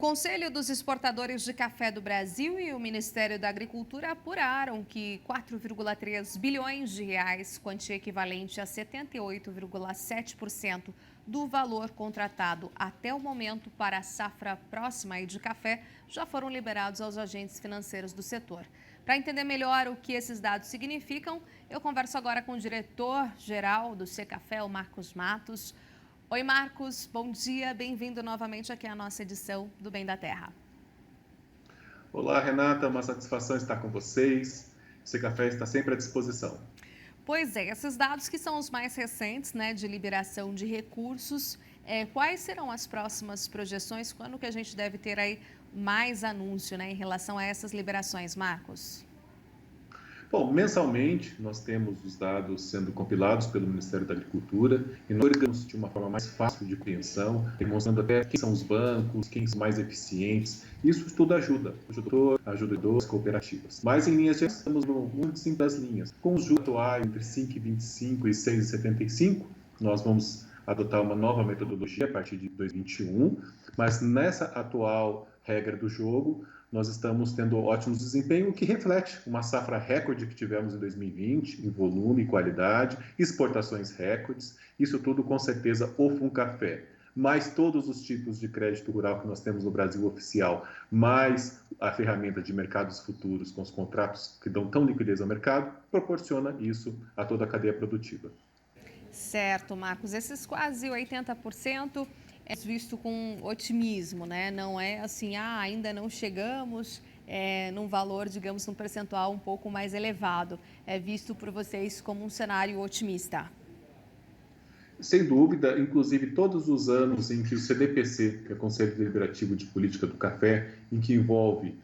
Conselho dos Exportadores de Café do Brasil e o Ministério da Agricultura apuraram que 4,3 bilhões de reais, quantia equivalente a 78,7% do valor contratado até o momento para a safra próxima aí de café, já foram liberados aos agentes financeiros do setor. Para entender melhor o que esses dados significam, eu converso agora com o diretor-geral do Secafé, o Marcos Matos. Oi, Marcos, bom dia, bem-vindo novamente aqui à nossa edição do Bem da Terra. Olá, Renata, uma satisfação estar com vocês. O Secafé está sempre à disposição. Pois é, esses dados que são os mais recentes, né, de liberação de recursos, quais serão as próximas projeções? Quando que a gente deve ter aí mais anúncio, né, em relação a essas liberações, Marcos? Bom, mensalmente nós temos os dados sendo compilados pelo Ministério da Agricultura e nós organizamos de uma forma mais fácil de compreensão, demonstrando até quem são os bancos, quem são mais eficientes. Isso tudo ajuda as cooperativas. Mas em linhas gerais, estamos no muito simples das linhas. Com os juros atuais entre 5,25 e 6,75, nós vamos adotar uma nova metodologia a partir de 2021, mas nessa atual regra do jogo, nós estamos tendo ótimos desempenho, o que reflete uma safra recorde que tivemos em 2020, em volume e qualidade, exportações recordes, isso tudo com certeza o Funcafé, mais todos os tipos de crédito rural que nós temos no Brasil oficial, mais a ferramenta de mercados futuros com os contratos que dão tão liquidez ao mercado, proporciona isso a toda a cadeia produtiva. Certo, Marcos, esses quase 80% é visto com otimismo, né? Não é assim, ainda não chegamos num valor, digamos, num percentual um pouco mais elevado. É visto por vocês como um cenário otimista. Sem dúvida, inclusive todos os anos em que o CDPC, que é o Conselho Deliberativo de Política do Café, em que envolve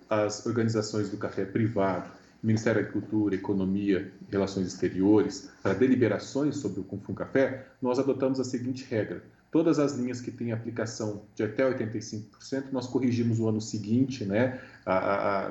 as organizações do café privado, Ministério da Agricultura, Economia e Relações Exteriores, para deliberações sobre o Funcafé, nós adotamos a seguinte regra. Todas as linhas que têm aplicação de até 85%, nós corrigimos o ano seguinte, né,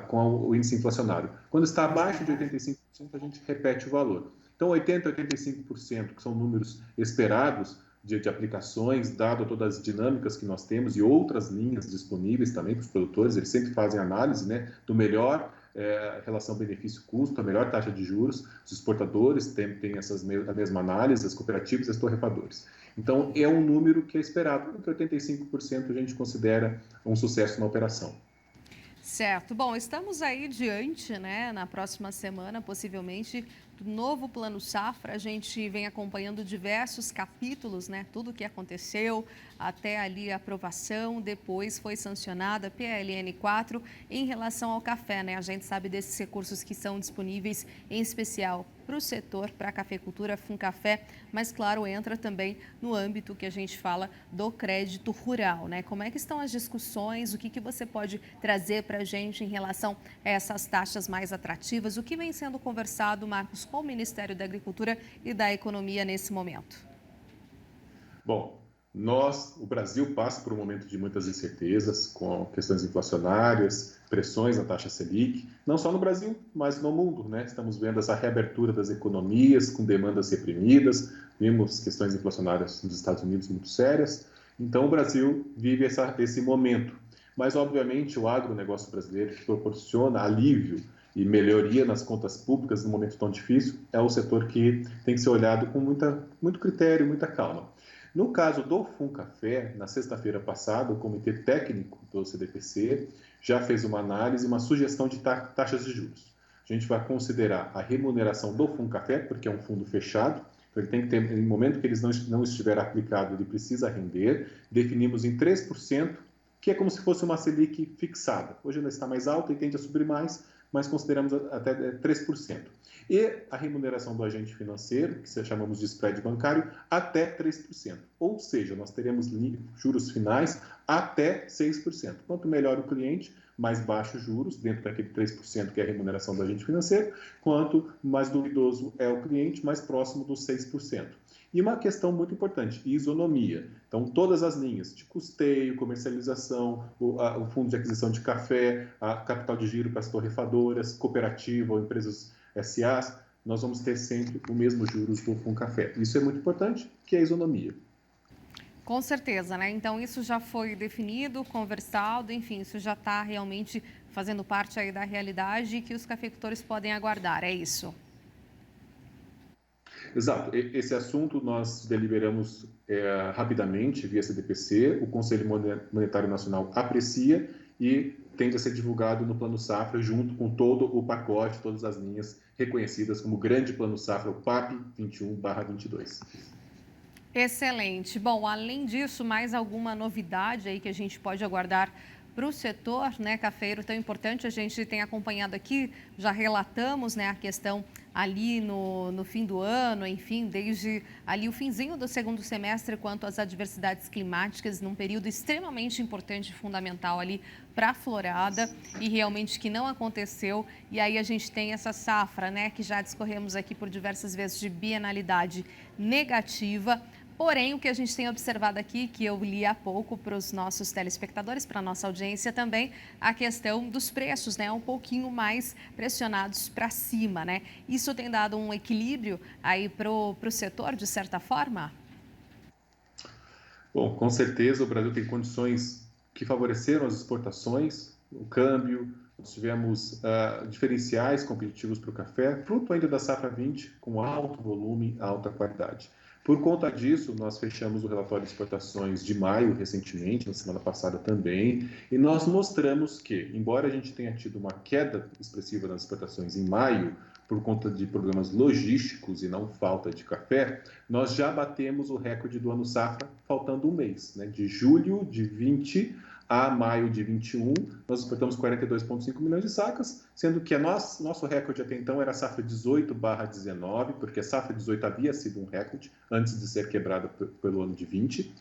com o índice inflacionário. Quando está abaixo de 85%, a gente repete o valor. Então, 80% a 85%, que são números esperados de aplicações, dado todas as dinâmicas que nós temos e outras linhas disponíveis também para os produtores, eles sempre fazem análise, né, do melhor relação benefício-custo, a melhor taxa de juros, os exportadores têm a mesma análise, as cooperativas e os torrefadores. Então, é um número que é esperado, porque 85% a gente considera um sucesso na operação. Certo. Bom, estamos aí diante, né, na próxima semana, possivelmente, do novo Plano Safra. A gente vem acompanhando diversos capítulos, né, tudo o que aconteceu, até ali a aprovação, depois foi sancionada a PLN 4 em relação ao café, né? A gente sabe desses recursos que são disponíveis, em especial para o setor, para a cafeicultura, Funcafé, mas, claro, entra também no âmbito que a gente fala do crédito rural, né? Como é que estão as discussões, o que você pode trazer para a gente em relação a essas taxas mais atrativas, o que vem sendo conversado, Marcos, com o Ministério da Agricultura e da Economia nesse momento? Bom, o Brasil passa por um momento de muitas incertezas, com questões inflacionárias, pressões na taxa Selic, não só no Brasil, mas no mundo, né? Estamos vendo essa reabertura das economias com demandas reprimidas, vimos questões inflacionárias nos Estados Unidos muito sérias, então o Brasil vive esse momento. Mas, obviamente, o agronegócio brasileiro, que proporciona alívio e melhoria nas contas públicas num momento tão difícil, é o setor que tem que ser olhado com muito critério e muita calma. No caso do Funcafé, na sexta-feira passada, o Comitê Técnico do CDPC já fez uma análise, uma sugestão de taxas de juros. A gente vai considerar a remuneração do Funcafé, porque é um fundo fechado, então ele tem que ter, no momento que ele não estiver aplicado, ele precisa render. Definimos em 3%, que é como se fosse uma Selic fixada. Hoje ela está mais alta e tende a subir mais, mas consideramos até 3%. E a remuneração do agente financeiro, que chamamos de spread bancário, até 3%. Ou seja, nós teremos juros finais até 6%. Quanto melhor o cliente, mais baixos juros, dentro daquele 3% que é a remuneração do agente financeiro, quanto mais duvidoso é o cliente, mais próximo dos 6%. E uma questão muito importante, isonomia. Então, todas as linhas de custeio, comercialização, o fundo de aquisição de café, a capital de giro para as torrefadoras, cooperativa ou empresas SAs, nós vamos ter sempre o mesmo juros do Funcafé. Isso é muito importante, que é a isonomia. Com certeza, né? Então isso já foi definido, conversado, enfim, isso já está realmente fazendo parte aí da realidade que os cafeicultores podem aguardar, é isso? Exato. Esse assunto nós deliberamos rapidamente via CDPC, o Conselho Monetário Nacional aprecia e tende a ser divulgado no Plano Safra junto com todo o pacote, todas as linhas reconhecidas como Grande Plano Safra, o PAP 21/22. Excelente. Bom, além disso, mais alguma novidade aí que a gente pode aguardar para o setor, né, cafeiro tão importante? A gente tem acompanhado aqui, já relatamos, né, a questão ali no fim do ano, enfim, desde ali o finzinho do segundo semestre, quanto às adversidades climáticas, num período extremamente importante e fundamental ali para a florada, e realmente que não aconteceu. E aí a gente tem essa safra, né, que já discorremos aqui por diversas vezes, de bienalidade negativa. Porém, o que a gente tem observado aqui, que eu li há pouco para os nossos telespectadores, para a nossa audiência também, a questão dos preços, né? Um pouquinho mais pressionados para cima, né? Isso tem dado um equilíbrio aí para o setor, de certa forma? Bom, com certeza o Brasil tem condições que favoreceram as exportações, o câmbio, nós tivemos diferenciais competitivos para o café, fruto ainda da safra 20, com alto volume, alta qualidade. Por conta disso, nós fechamos o relatório de exportações de maio recentemente, na semana passada também, e nós mostramos que, embora a gente tenha tido uma queda expressiva nas exportações em maio, por conta de problemas logísticos e não falta de café, nós já batemos o recorde do ano safra, faltando um mês, né? De julho de 20 a maio de 21, nós exportamos 42,5 milhões de sacas, sendo que nosso recorde até então era a safra 18/19, porque a safra 18 havia sido um recorde antes de ser quebrada pelo ano de 20,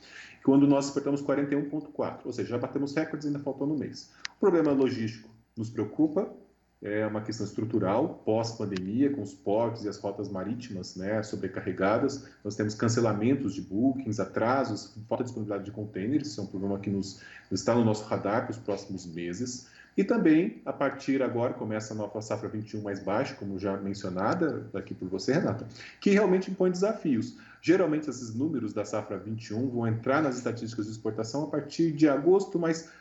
quando nós exportamos 41,4, ou seja, já batemos recordes ainda faltando um mês. O problema logístico nos preocupa, é uma questão estrutural, pós-pandemia, com os portos e as rotas marítimas, né, sobrecarregadas. Nós temos cancelamentos de bookings, atrasos, falta de disponibilidade de containers, isso é um problema que está no nosso radar para os próximos meses. E também, a partir agora, começa a nova safra 21 mais baixa, como já mencionada aqui por você, Renata, que realmente impõe desafios. Geralmente, esses números da safra 21 vão entrar nas estatísticas de exportação a partir de agosto, mas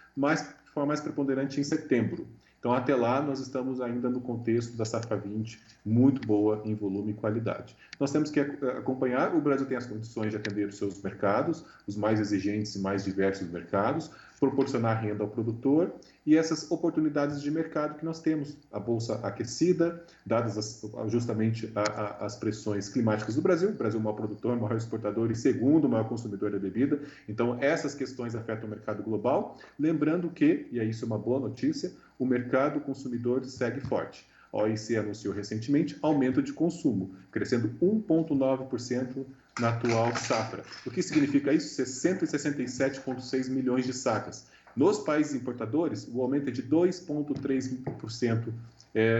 de forma mais preponderante em setembro. Então, até lá, nós estamos ainda no contexto da safra 20, muito boa em volume e qualidade. Nós temos que acompanhar, o Brasil tem as condições de atender os seus mercados, os mais exigentes e mais diversos mercados, proporcionar renda ao produtor e essas oportunidades de mercado que nós temos. A bolsa aquecida, dadas justamente as pressões climáticas do Brasil. O Brasil é o maior produtor, maior exportador e segundo maior consumidor da bebida. Então, essas questões afetam o mercado global. Lembrando que, e isso é uma boa notícia, o mercado consumidor segue forte. A OIC anunciou recentemente aumento de consumo, crescendo 1,9% na atual safra. O que significa isso? 667,6 milhões de sacas. Nos países importadores, o aumento é de 2,3%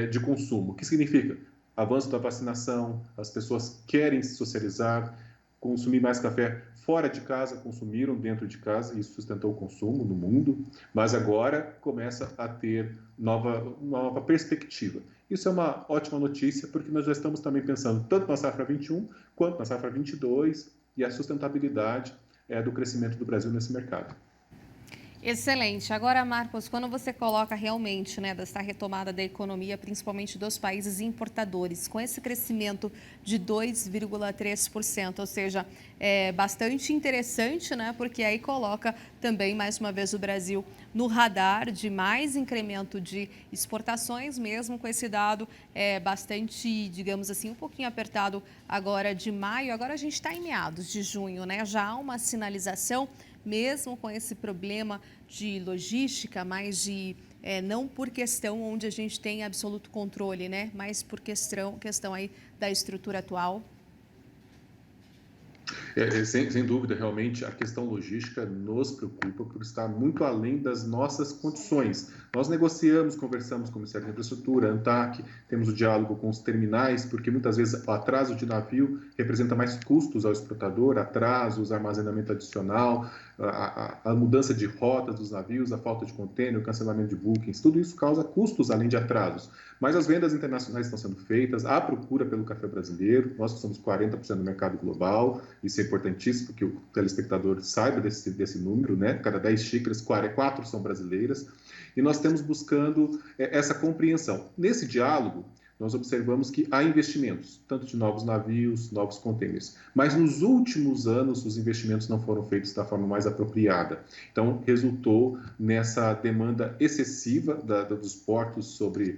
de consumo. O que significa? Avanço da vacinação, as pessoas querem se socializar, consumir mais café fora de casa, consumiram dentro de casa, e isso sustentou o consumo no mundo, mas agora começa a ter nova perspectiva. Isso é uma ótima notícia, porque nós já estamos também pensando tanto na safra 21 quanto na safra 22 e a sustentabilidade do crescimento do Brasil nesse mercado. Excelente. Agora, Marcos, quando você coloca realmente, né, dessa retomada da economia, principalmente dos países importadores, com esse crescimento de 2,3%, ou seja, é bastante interessante, né, porque aí coloca também, mais uma vez, o Brasil no radar de mais incremento de exportações, mesmo com esse dado bastante, digamos assim, um pouquinho apertado agora de maio. Agora a gente está em meados de junho, né? Já há uma sinalização, mesmo com esse problema de logística, mas de não por questão onde a gente tem absoluto controle, né? Mas por questão aí da estrutura atual. Sem dúvida, realmente, a questão logística nos preocupa por estar muito além das nossas condições. Nós negociamos, conversamos com o Ministério da Infraestrutura, ANTAQ, temos o diálogo com os terminais, porque muitas vezes o atraso de navio representa mais custos ao exportador, atrasos, armazenamento adicional, a mudança de rotas dos navios, a falta de contêiner, o cancelamento de bookings, tudo isso causa custos além de atrasos. Mas as vendas internacionais estão sendo feitas, há procura pelo café brasileiro, nós que somos 40% do mercado global, isso é importantíssimo que o telespectador saiba desse número, né? Cada 10 xícaras, 4 são brasileiras, e nós estamos buscando essa compreensão. Nesse diálogo, nós observamos que há investimentos, tanto de novos navios, novos contêineres, mas nos últimos anos os investimentos não foram feitos da forma mais apropriada. Então, resultou nessa demanda excessiva dos portos sobre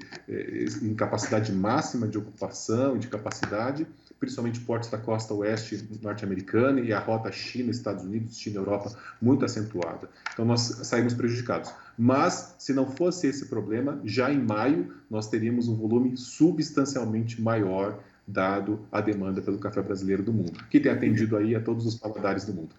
incapacidade máxima de ocupação e de capacidade, principalmente portos da costa oeste norte-americana e a rota China, Estados Unidos, China, Europa, muito acentuada. Então, nós saímos prejudicados. Mas, se não fosse esse problema, já em maio, nós teríamos um volume substancialmente maior, dado a demanda pelo café brasileiro do mundo, que tem atendido aí a todos os paladares do mundo.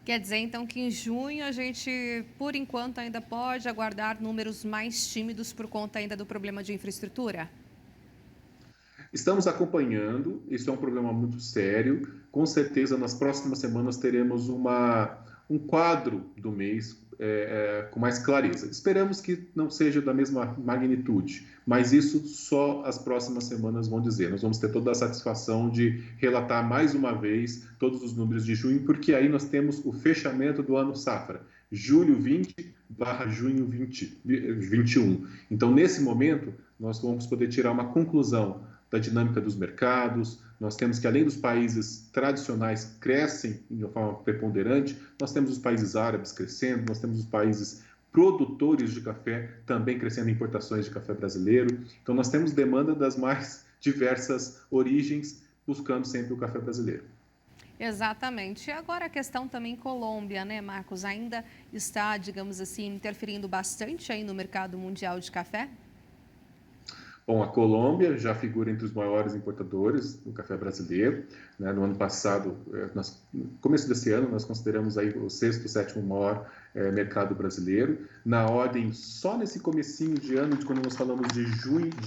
Quer dizer, então, que em junho a gente, por enquanto, ainda pode aguardar números mais tímidos por conta ainda do problema de infraestrutura? Estamos acompanhando, isso é um problema muito sério. Com certeza, nas próximas semanas teremos um quadro do mês com mais clareza. Esperamos que não seja da mesma magnitude, mas isso só as próximas semanas vão dizer. Nós vamos ter toda a satisfação de relatar mais uma vez todos os números de junho, porque aí nós temos o fechamento do ano safra, julho 20/junho 21. Então, nesse momento, nós vamos poder tirar uma conclusão da dinâmica dos mercados. Nós temos que, além dos países tradicionais crescem de uma forma preponderante, nós temos os países árabes crescendo, nós temos os países produtores de café também crescendo em importações de café brasileiro. Então, nós temos demanda das mais diversas origens, buscando sempre o café brasileiro. Exatamente. E agora a questão também Colômbia, né, Marcos? Ainda está, digamos assim, interferindo bastante aí no mercado mundial de café? Bom, a Colômbia já figura entre os maiores importadores do café brasileiro, né? No ano passado, no começo desse ano, nós consideramos aí o sexto, sétimo maior mercado brasileiro. Na ordem, só nesse comecinho de ano, de quando nós falamos de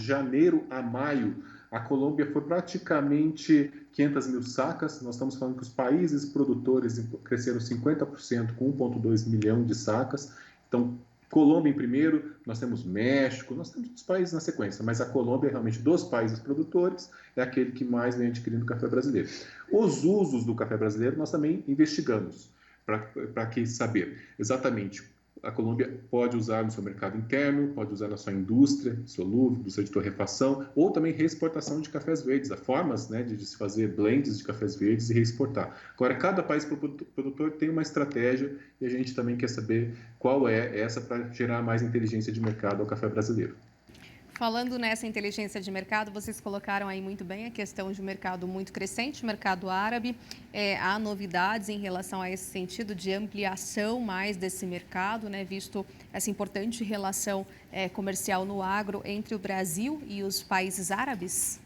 janeiro a maio, a Colômbia foi praticamente 500 mil sacas. Nós estamos falando que os países produtores cresceram 50%, com 1,2 milhão de sacas. Então, Colômbia em primeiro, nós temos México, nós temos os países na sequência, mas a Colômbia, realmente, dos países produtores, é aquele que mais vem adquirindo café brasileiro. Os usos do café brasileiro nós também investigamos, para que saber exatamente. A Colômbia pode usar no seu mercado interno, pode usar na sua indústria solúvel, indústria de torrefação, ou também reexportação de cafés verdes. Há formas, né, de se fazer blends de cafés verdes e reexportar. Agora, cada país produtor tem uma estratégia e a gente também quer saber qual é essa para gerar mais inteligência de mercado ao café brasileiro. Falando nessa inteligência de mercado, vocês colocaram aí muito bem a questão de um mercado muito crescente, mercado árabe. Há novidades em relação a esse sentido de ampliação mais desse mercado, né, visto essa importante relação comercial no agro entre o Brasil e os países árabes?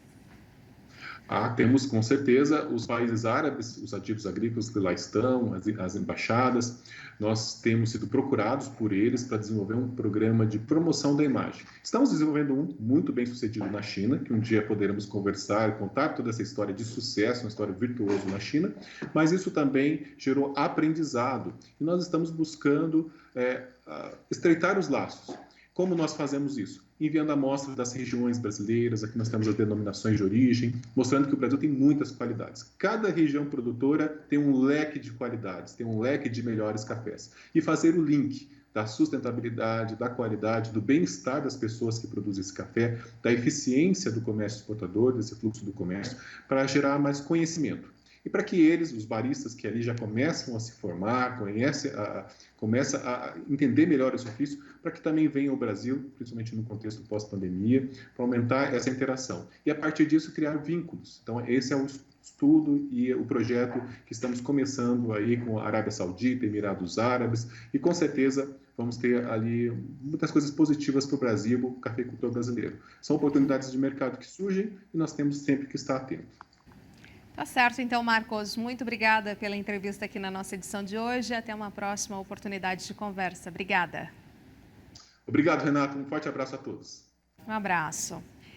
Temos com certeza os países árabes, os ativos agrícolas que lá estão, as embaixadas. Nós temos sido procurados por eles para desenvolver um programa de promoção da imagem. Estamos desenvolvendo um muito bem sucedido na China, que um dia poderemos conversar, contar toda essa história de sucesso, uma história virtuosa na China, mas isso também gerou aprendizado e nós estamos buscando estreitar os laços. Como nós fazemos isso? Enviando amostras das regiões brasileiras, aqui nós temos as denominações de origem, mostrando que o Brasil tem muitas qualidades. Cada região produtora tem um leque de qualidades, tem um leque de melhores cafés. E fazer o link da sustentabilidade, da qualidade, do bem-estar das pessoas que produzem esse café, da eficiência do comércio exportador, desse fluxo do comércio, para gerar mais conhecimento. E para que eles, os baristas que ali já começam a se formar, começam a entender melhor esse ofício, para que também venham ao Brasil, principalmente no contexto pós-pandemia, para aumentar essa interação. E a partir disso criar vínculos. Então esse é o estudo e o projeto que estamos começando aí com a Arábia Saudita, Emirados Árabes, e com certeza vamos ter ali muitas coisas positivas para o Brasil, o cafeicultor brasileiro. São oportunidades de mercado que surgem e nós temos sempre que estar atentos. Tá certo, então, Marcos, muito obrigada pela entrevista aqui na nossa edição de hoje. Até uma próxima oportunidade de conversa. Obrigada. Obrigado, Renato. Um forte abraço a todos. Um abraço.